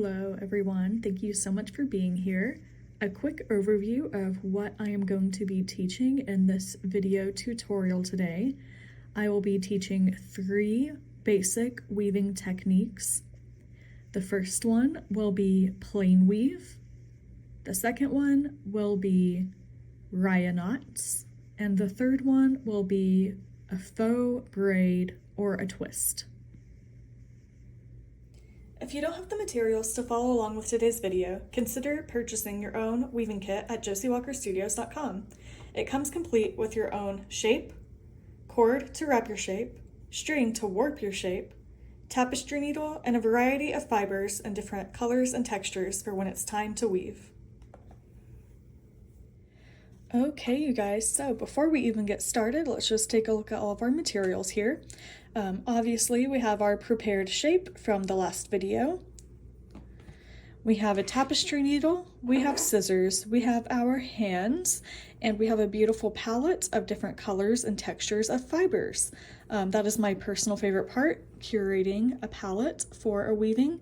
Hello everyone, thank you so much for being here. A quick overview of what I am going to be teaching in this video tutorial today. I will be teaching 3 basic weaving techniques. The first one will be plain weave. The second one will be Rya Knots. And the third one will be a faux braid or a twist. If you don't have the materials to follow along with today's video, consider purchasing your own weaving kit at josiewalkerstudios.com. It comes complete with your own shape, cord to wrap your shape, string to warp your shape, tapestry needle, and a variety of fibers in different colors and textures for when it's time to weave. Okay, you guys, so before we even get started, let's just take a look at all of our materials here. Obviously, we have our prepared shape from the last video. We have a tapestry needle, we have scissors, we have our hands, and we have a beautiful palette of different colors and textures of fibers. That is my personal favorite part, curating a palette for a weaving.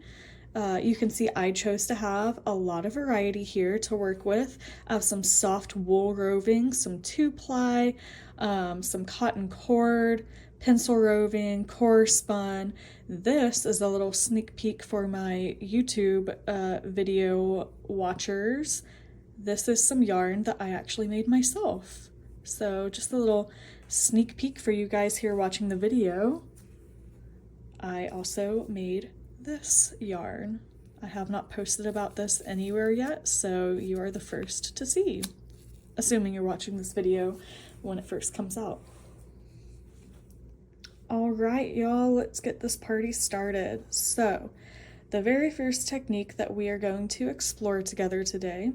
You can see I chose to have a lot of variety here to work with. I have some soft wool roving, some 2-ply, some cotton cord, pencil roving, core spun. This is a little sneak peek for my YouTube video watchers. This is some yarn that I actually made myself. So just a little sneak peek for you guys here watching the video. I also made this yarn. I have not posted about this anywhere yet, so you are the first to see, assuming you're watching this video when it first comes out. All right, y'all, let's get this party started. So, the very first technique that we are going to explore together today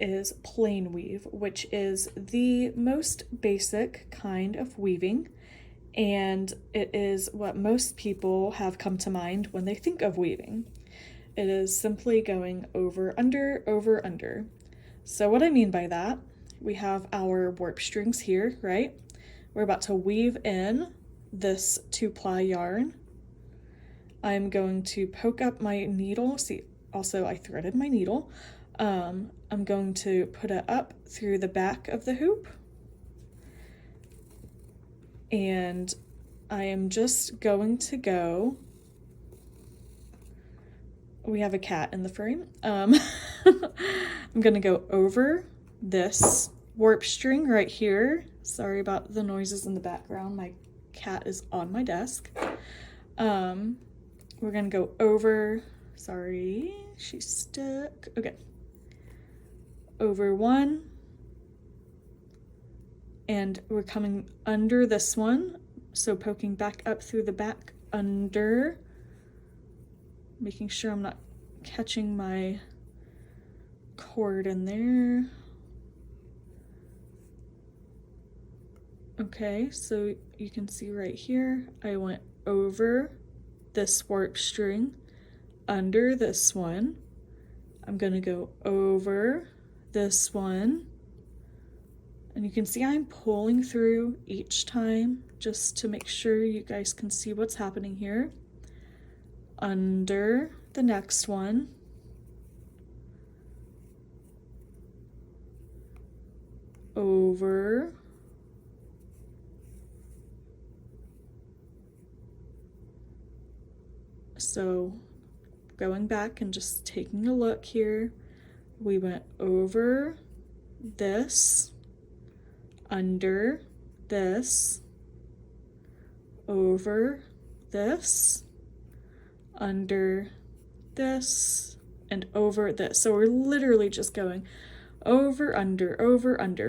is plain weave, which is the most basic kind of weaving. And it is what most people have come to mind when they think of weaving. It is simply going over, under, over, under. So what I mean by that, we have our warp strings here, right? We're about to weave in this 2-ply yarn. I'm going to poke up my needle. See, also I threaded my needle. I'm going to put it up through the back of the hoop. And I am just going to go, we have a cat in the frame. I'm going to go over this warp string right here. Sorry about the noises in the background. My cat is on my desk. We're going to go over, sorry, she's stuck. Okay. Over one. And we're coming under this one, so poking back up through the back, under, making sure I'm not catching my cord in there. Okay, so you can see right here, I went over this warp string, under this one. I'm gonna go over this one. And you can see I'm pulling through each time just to make sure you guys can see what's happening here. Under the next one. Over. So going back and just taking a look here, we went over this, under this, over this, under this, and over this. So we're literally just going over, under,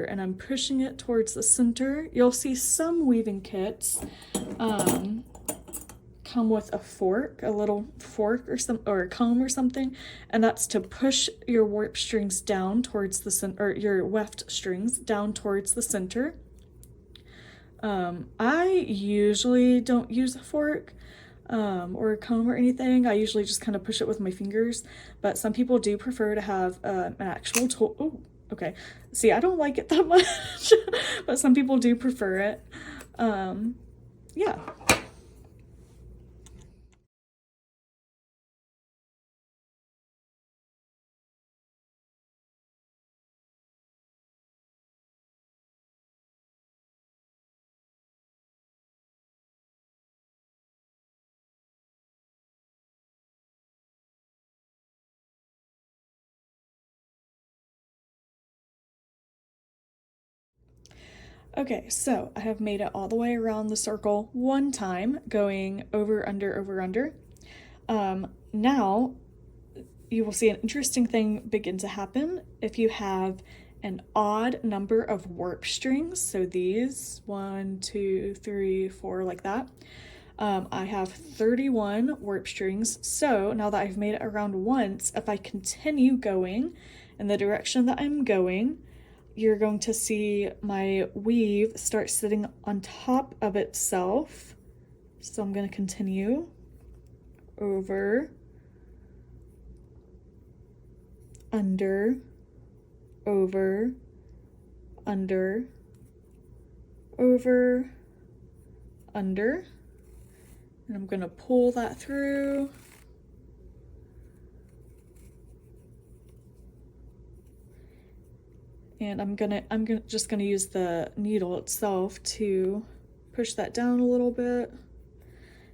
and I'm pushing it towards the center. You'll see some weaving kits come with a fork, a little fork or a comb or something, and that's to push your warp strings down towards the center, or your weft strings down towards the center. I usually don't use a fork or a comb or anything. I usually just kind of push it with my fingers, but some people do prefer to have an actual tool. Oh, okay. See, I don't like it that much, but some people do prefer it. Yeah. Okay, so I have made it all the way around the circle one time, going over, under, over, under. Now you will see an interesting thing begin to happen if you have an odd number of warp strings. So these, 1, 2, 3, 4, like that. I have 31 warp strings. So now that I've made it around once, if I continue going in the direction that I'm going, you're going to see my weave start sitting on top of itself. So I'm going to continue over, under, over, under, over, under, and I'm going to pull that through. And I'm just gonna use the needle itself to push that down a little bit.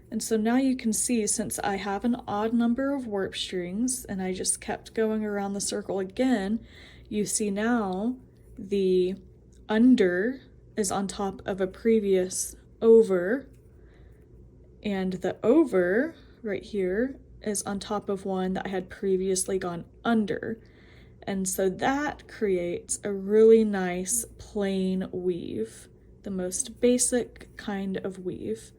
And so now you can see, since I have an odd number of warp strings and I just kept going around the circle again, you see now the under is on top of a previous over, and the over right here is on top of one that I had previously gone under. And so that creates a really nice plain weave, the most basic kind of weave.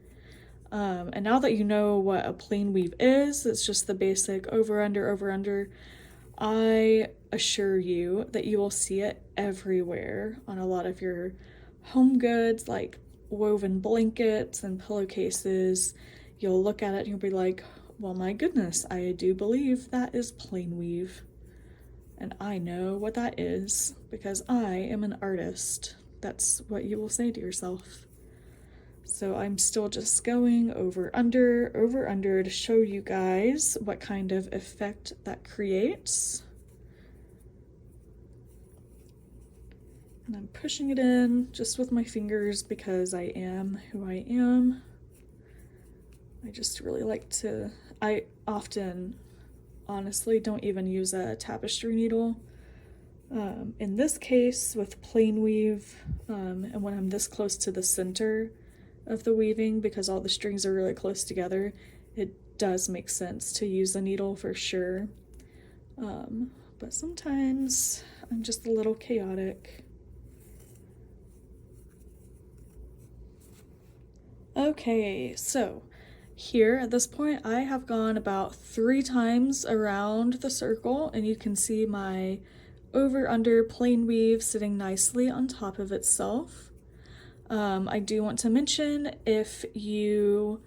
And now that you know what a plain weave is, it's just the basic over, under, I assure you that you will see it everywhere on a lot of your home goods, like woven blankets and pillowcases. You'll look at it and you'll be like, well, my goodness, I do believe that is plain weave. And I know what that is because I am an artist. That's what you will say to yourself. So I'm still just going over, under to show you guys what kind of effect that creates. And I'm pushing it in just with my fingers because I am who I am. I just really like to, I often honestly don't even use a tapestry needle. In this case, with plain weave, and when I'm this close to the center of the weaving, because all the strings are really close together, it does make sense to use a needle for sure. But sometimes I'm just a little chaotic. Okay, so here at this point I have gone about 3 times around the circle, and you can see my over under plain weave sitting nicely on top of itself. I do want to mention, if you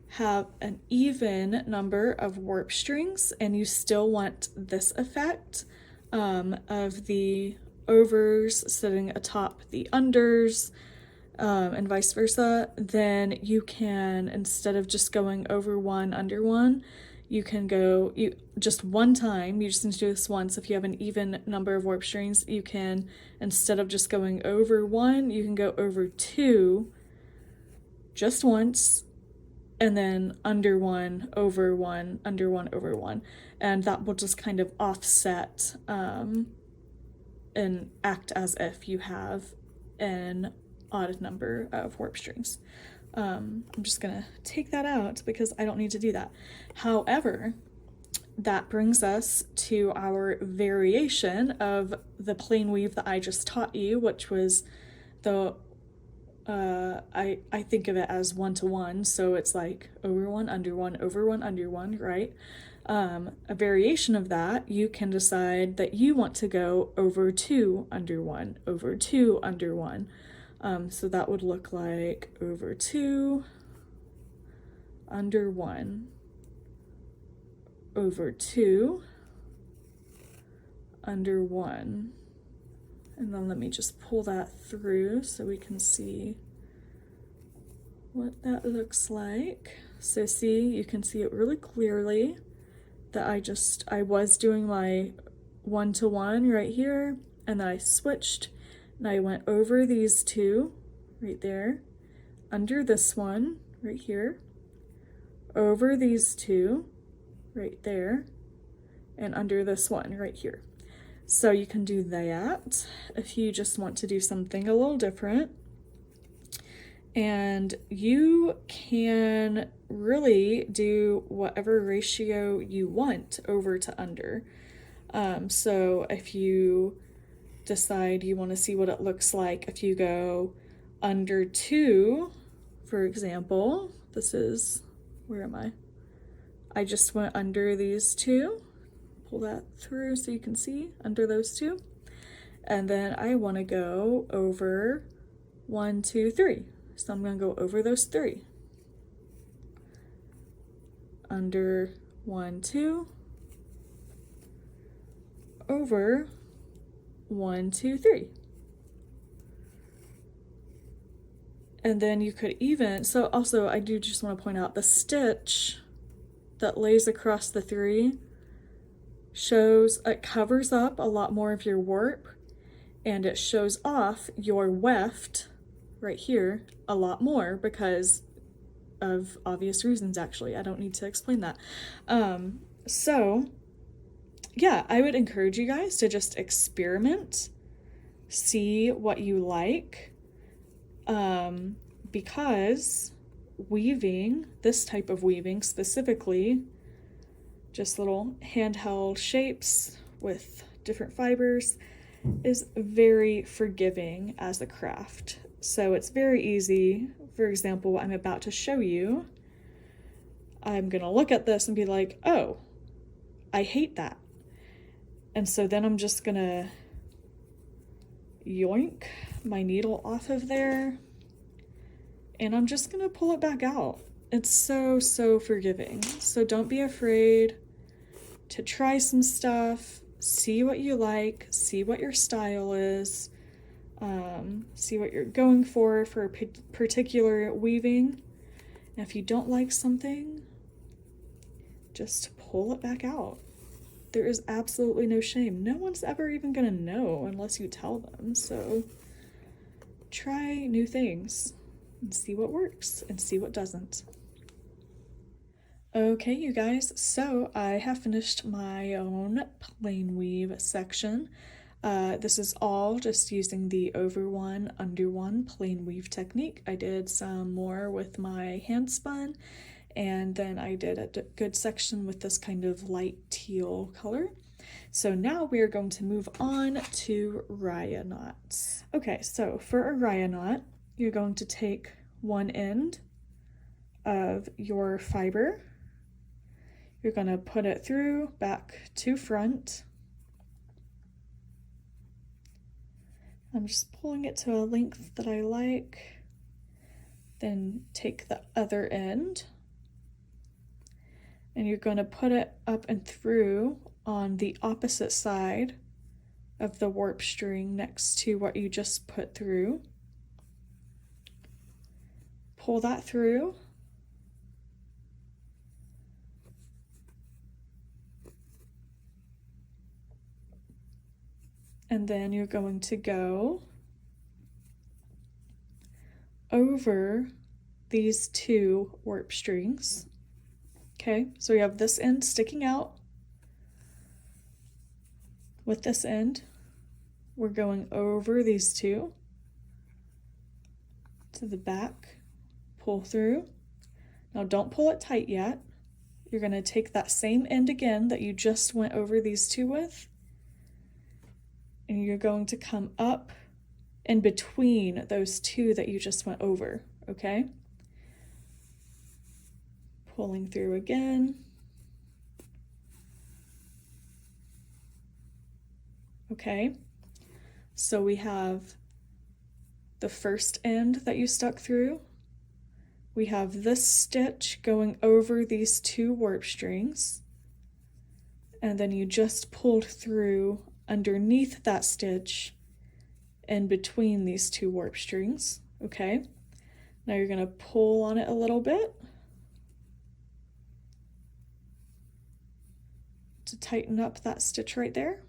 have an even number of warp strings and you still want this effect of the overs sitting atop the unders, and vice versa, then you can, instead of just going over one, under one, you can go, just one time, you just need to do this once. If you have an even number of warp strings, you can, instead of just going over one, you can go over two just once, and then under one, over one, under one, over one. And that will just kind of offset and act as if you have an odd number of warp strings. I'm just gonna take that out because I don't need to do that. However, that brings us to our variation of the plain weave that I just taught you, which was the I think of it as 1-to-1, so it's like over one, under one, over one, under one, right? A variation of that, you can decide that you want to go over two, under one, over two, under one. So that would look like over two, under one, over two, under one. And then let me just pull that through so we can see what that looks like. So see, you can see it really clearly that I was doing my 1-to-1 right here, and then I switched and I went over these two right there, under this one right here, over these two right there, and under this one right here. So you can do that if you just want to do something a little different. And you can really do whatever ratio you want over to under. So if you decide you want to see what it looks like if you go under 2, for example, this is, where am I? I just went under these 2, pull that through so you can see under those 2. And then I want to go over 1, 2, 3. So I'm going to go over those 3. Under 1, 2, over 1, 2, 3. And then you could even, so also I do just want to point out the stitch that lays across the 3 shows, it covers up a lot more of your warp, and it shows off your weft right here a lot more because of obvious reasons. Actually, I don't need to explain that. So yeah, I would encourage you guys to just experiment, see what you like, because weaving, this type of weaving specifically, just little handheld shapes with different fibers, is very forgiving as a craft. So it's very easy. For example, what I'm about to show you, I'm gonna look at this and be like, oh, I hate that. And so then I'm just gonna yoink my needle off of there, and I'm just gonna pull it back out. It's so, so forgiving. So don't be afraid to try some stuff, see what you like, see what your style is, see what you're going for a particular weaving. And if you don't like something, just pull it back out. There is absolutely no shame. No one's ever even gonna know unless you tell them. So try new things and see what works and see what doesn't. Okay, you guys, so I have finished my own plain weave section. This is all just using the over 1, under 1 plain weave technique. I did some more with my hand spun, and then I did a good section with this kind of light teal color. So now we are going to move on to Rya knots. Okay, so for a Rya knot, you're going to take one end of your fiber. You're going to put it through back to front. I'm just pulling it to a length that I like. Then take the other end, and you're going to put it up and through on the opposite side of the warp string next to what you just put through. Pull that through. And then you're going to go over these 2 warp strings. Okay, so we have this end sticking out. With this end, we're going over these 2 to the back, pull through. Now don't pull it tight yet. You're going to take that same end again that you just went over these 2 with, and you're going to come up in between those 2 that you just went over, okay? Pulling through again. Okay, so we have the first end that you stuck through. We have this stitch going over these 2 warp strings, and then you just pulled through underneath that stitch in between these 2 warp strings. Okay, now you're going to pull on it a little bit to tighten up that stitch right there.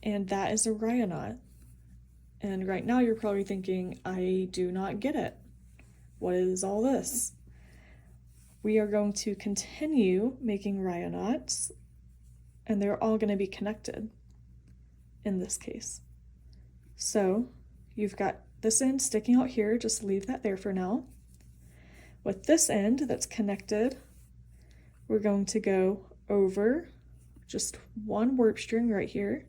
And that is a Rya knot. And right now you're probably thinking, I do not get it. What is all this? We are going to continue making Rya knots and they're all going to be connected in this case. So you've got this end sticking out here, just leave that there for now. With this end that's connected, we're going to go over just one warp string right here.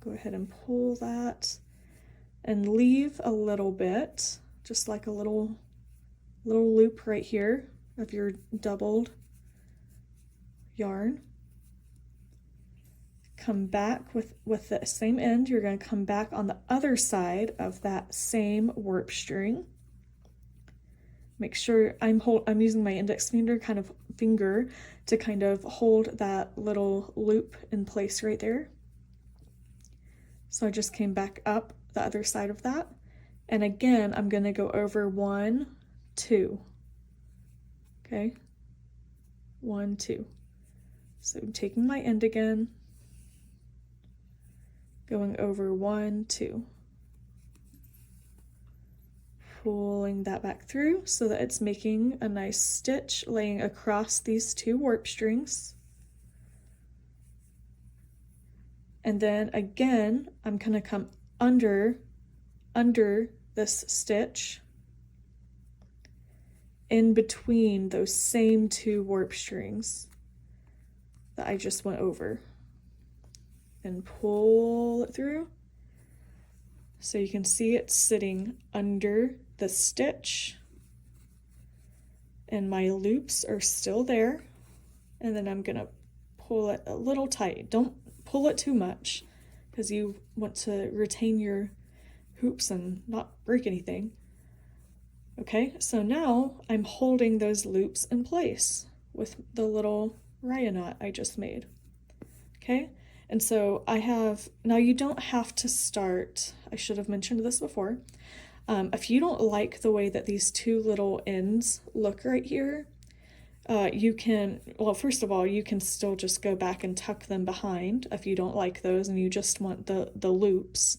Go ahead and pull that and leave a little bit, just like a little loop right here of your doubled yarn. Come back with the same end, you're going to come back on the other side of that same warp string. Make sure I'm using my index finger to kind of hold that little loop in place right there. So I just came back up the other side of that. And again, I'm going to go over 1, 2. Okay? 1, 2. So I'm taking my end again, going over 1, 2. Pulling that back through so that it's making a nice stitch laying across these 2 warp strings. And then again, I'm going to come under this stitch in between those same 2 warp strings that I just went over, and pull it through. So you can see it's sitting under the stitch and my loops are still there. And then I'm gonna pull it a little tight. Don't pull it too much because you want to retain your hoops and not break anything. Okay, so now I'm holding those loops in place with the little Rya knot I just made. Okay, and so now you don't have to start, I should have mentioned this before. If you don't like the way that these 2 little ends look right here, you can, well, first of all, you can still just go back and tuck them behind if you don't like those and you just want the loops.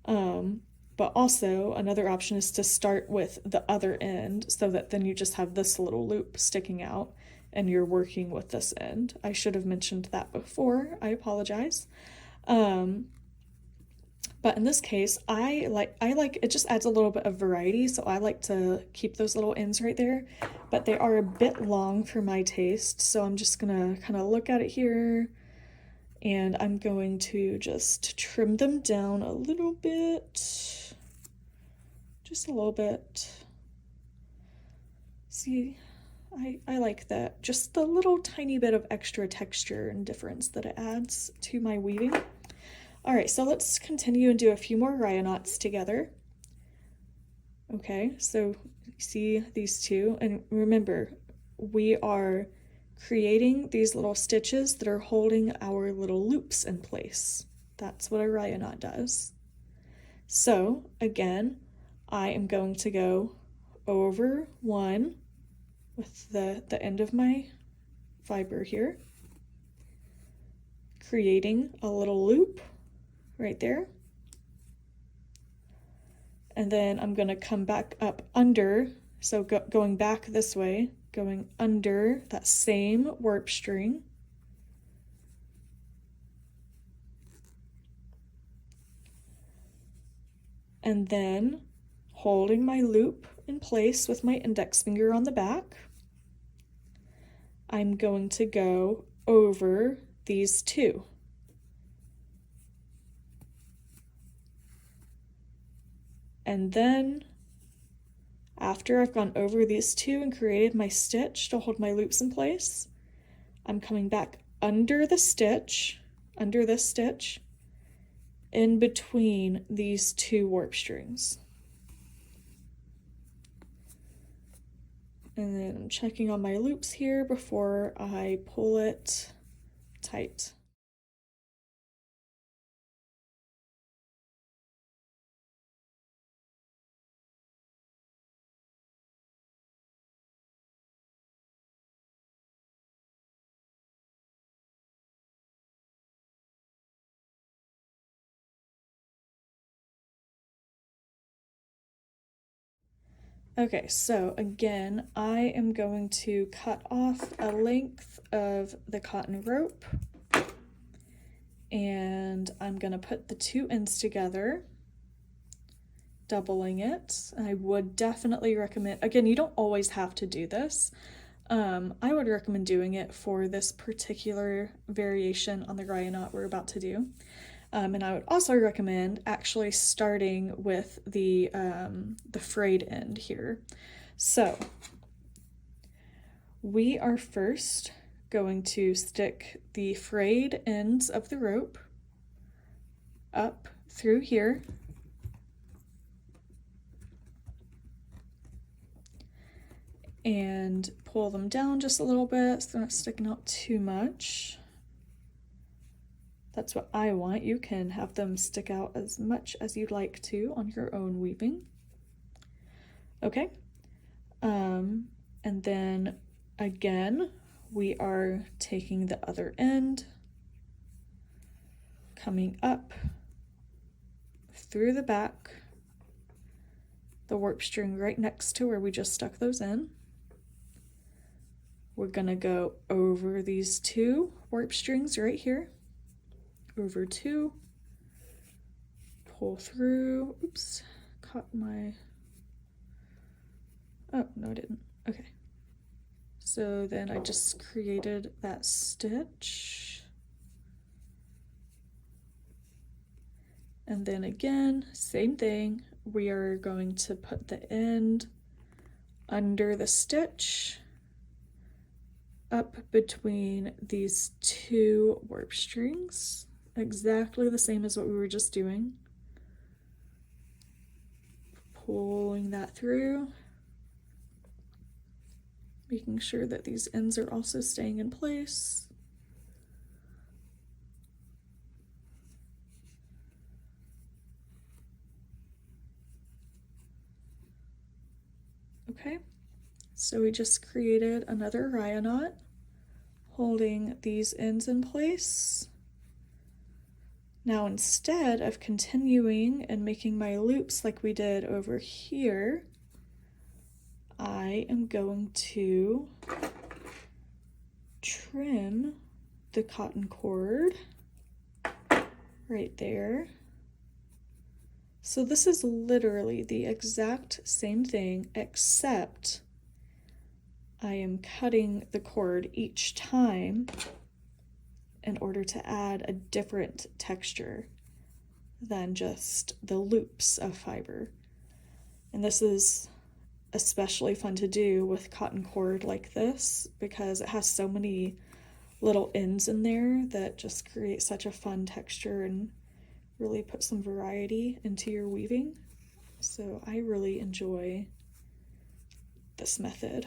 But also another option is to start with the other end so that then you just have this little loop sticking out and you're working with this end. I should have mentioned that before, I apologize. But in this case, I like it, just adds a little bit of variety, so I like to keep those little ends right there, but they are a bit long for my taste, so I'm just gonna kind of look at it here, and I'm going to just trim them down a little bit, just a little bit. See, I like that, just the little tiny bit of extra texture and difference that it adds to my weaving. All right, so let's continue and do a few more Rya knots together. Okay, so see these 2, and remember, we are creating these little stitches that are holding our little loops in place. That's what a Rya knot does. So again, I am going to go over 1 with the end of my fiber here, creating a little loop right there. And then I'm going to come back up under, so going back this way, going under that same warp string. And then holding my loop in place with my index finger on the back, I'm going to go over these 2. And then after I've gone over these 2 and created my stitch to hold my loops in place, I'm coming back under the stitch, under this stitch, in between these 2 warp strings. And then I'm checking on my loops here before I pull it tight. Okay, so again, I am going to cut off a length of the cotton rope, and I'm going to put the two ends together, doubling it. I would definitely recommend, again, you don't always have to do this. I would recommend doing it for this particular variation on the Rya knot we're about to do. And I would also recommend actually starting with the frayed end here. So we are first going to stick the frayed ends of the rope up through here. And pull them down just a little bit so they're not sticking out too much. That's what I want. You can have them stick out as much as you'd like to on your own weaving. Okay. And then again, we are taking the other end, coming up through the back, the warp string right next to where we just stuck those in. We're gonna go over these two warp strings right here, over two, pull through, oops, caught my, oh, no I didn't, okay. So then I just created that stitch. And then again, same thing, we are going to put the end under the stitch, up between these two warp strings, exactly the same as what we were just doing. Pulling that through, making sure that these ends are also staying in place. Okay, so we just created another Rya knot, holding these ends in place. Now instead of continuing and making my loops like we did over here, I am going to trim the cotton cord right there. So this is literally the exact same thing, except I am cutting the cord each time in order to add a different texture than just the loops of fiber. And this is especially fun to do with cotton cord like this because it has so many little ends in there that just create such a fun texture and really put some variety into your weaving. So I really enjoy this method,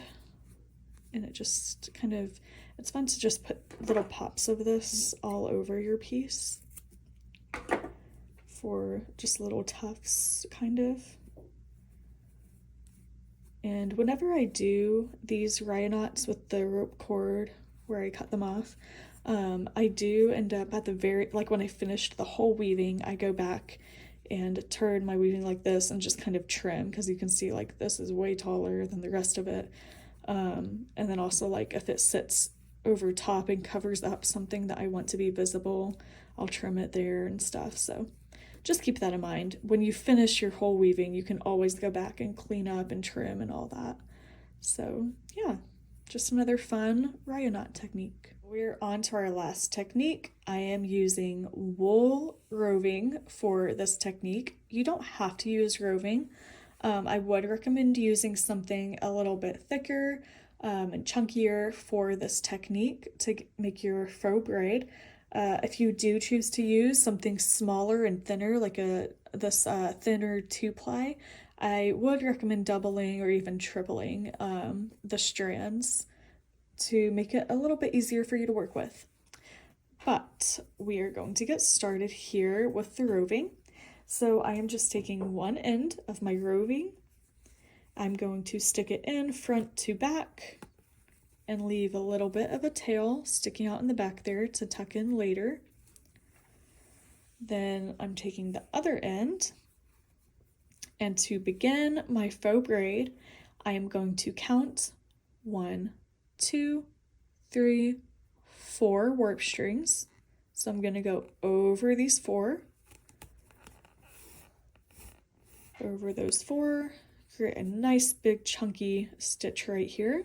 and it just kind of, it's fun to just put little pops of this all over your piece for just little tufts kind of. And whenever I do these Rya knots with the rope cord where I cut them off, I do end up at the very, like when I finished the whole weaving, I go back and turn my weaving like this and just kind of trim, because you can see like this is way taller than the rest of it. And then also like if it sits over top and covers up something that I want to be visible, I'll trim it there and stuff. So just keep that in mind. When you finish your whole weaving, you can always go back and clean up and trim and all that. So yeah, just another fun Rya knot technique. We're on to our last technique. I am using wool roving for this technique. You don't have to use roving. I would recommend using something a little bit thicker and chunkier for this technique to make your faux braid. If you do choose to use something smaller and thinner, like this thinner 2-ply, I would recommend doubling or even tripling the strands to make it a little bit easier for you to work with. But we are going to get started here with the roving. So I am just taking one end of my roving. I'm going to stick it in front to back and leave a little bit of a tail sticking out in the back there to tuck in later. Then I'm taking the other end, and to begin my faux braid, I am going to count 1, 2, 3, 4 warp strings. So I'm going to go over these 4, over those 4, create a nice big chunky stitch right here.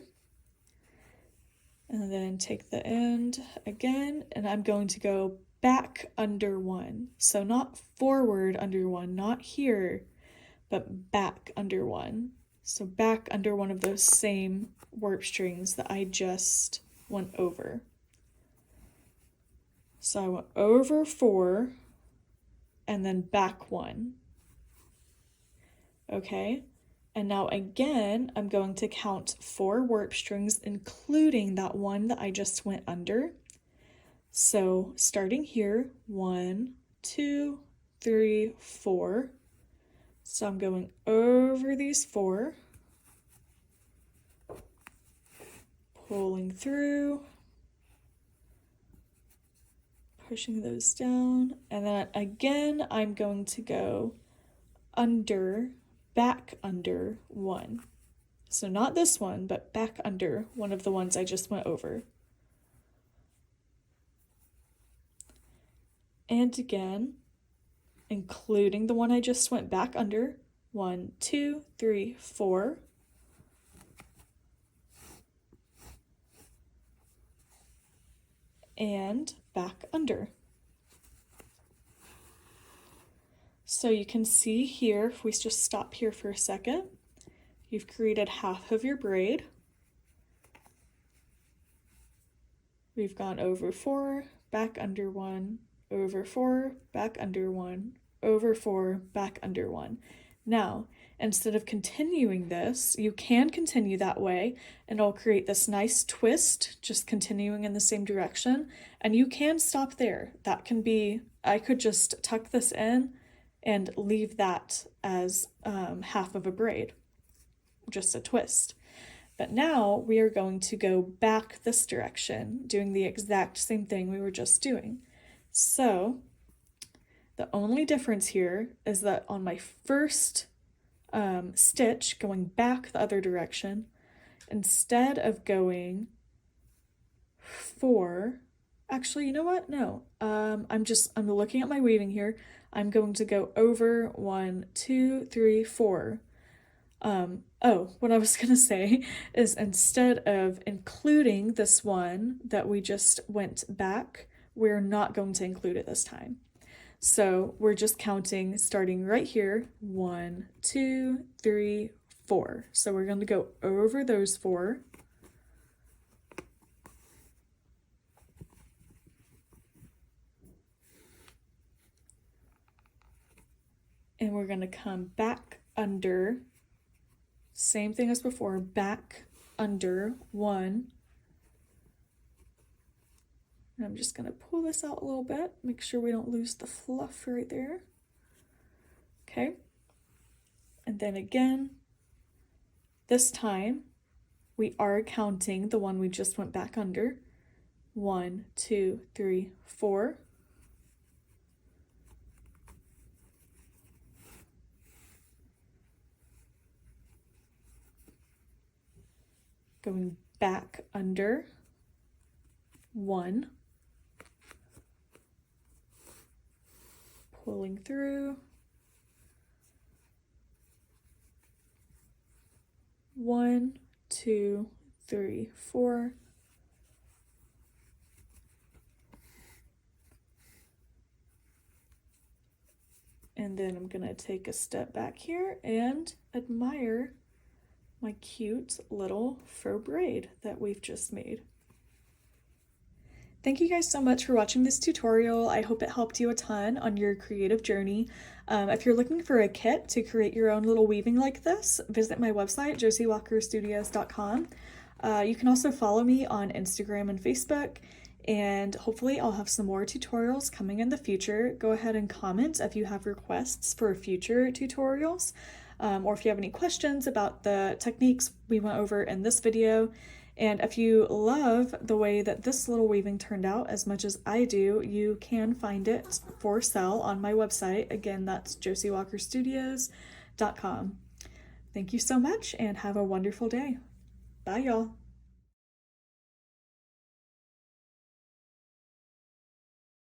And then take the end again, and I'm going to go back under 1. So not forward under 1, not here, but back under 1. So back under one of those same warp strings that I just went over. So I went over 4 and then back 1. Okay, and now again, I'm going to count 4 warp strings, including that one that I just went under. So starting here, 1, 2, 3, 4. So I'm going over these 4, pulling through, pushing those down, and then again, I'm going to go under, back under 1. So not this one, but back under one of the ones I just went over. And again, including the one I just went back under, 1, 2, 3, 4. And back under. So you can see here, if we just stop here for a second, you've created half of your braid. We've gone over 4, back under 1, over 4, back under 1, over 4, back under 1. Now, instead of continuing this, you can continue that way, and it'll create this nice twist, just continuing in the same direction, and you can stop there. That can be, I could just tuck this in and leave that as half of a braid, just a twist. But now we are going to go back this direction, doing the exact same thing we were just doing. So the only difference here is that on my first stitch, going back the other direction, instead of going 4, actually, you know what? No, I'm looking at my weaving here. I'm going to go over 1, 2, 3, 4. What I was gonna say is instead of including this one that we just went back, we're not going to include it this time. So we're just counting starting right here, 1, 2, 3, 4. So we're going to go over those 4. And we're going to come back under, same thing as before, back under 1. And I'm just going to pull this out a little bit, make sure we don't lose the fluff right there. Okay. And then again, this time we are counting the one we just went back under. 1, 2, 3, 4. Going back under 1, pulling through, 1, 2, 3, 4, and then I'm gonna take a step back here and admire my cute little faux braid that we've just made. Thank you guys so much for watching this tutorial. I hope it helped you a ton on your creative journey. If you're looking for a kit to create your own little weaving like this, visit my website, josiewalkerstudios.com. You can also follow me on Instagram and Facebook, and hopefully I'll have some more tutorials coming in the future. Go ahead and comment if you have requests for future tutorials. Or if you have any questions about the techniques we went over in this video. And if you love the way that this little weaving turned out as much as I do, you can find it for sale on my website. Again, that's josiewalkerstudios.com. Thank you so much and have a wonderful day. Bye, y'all.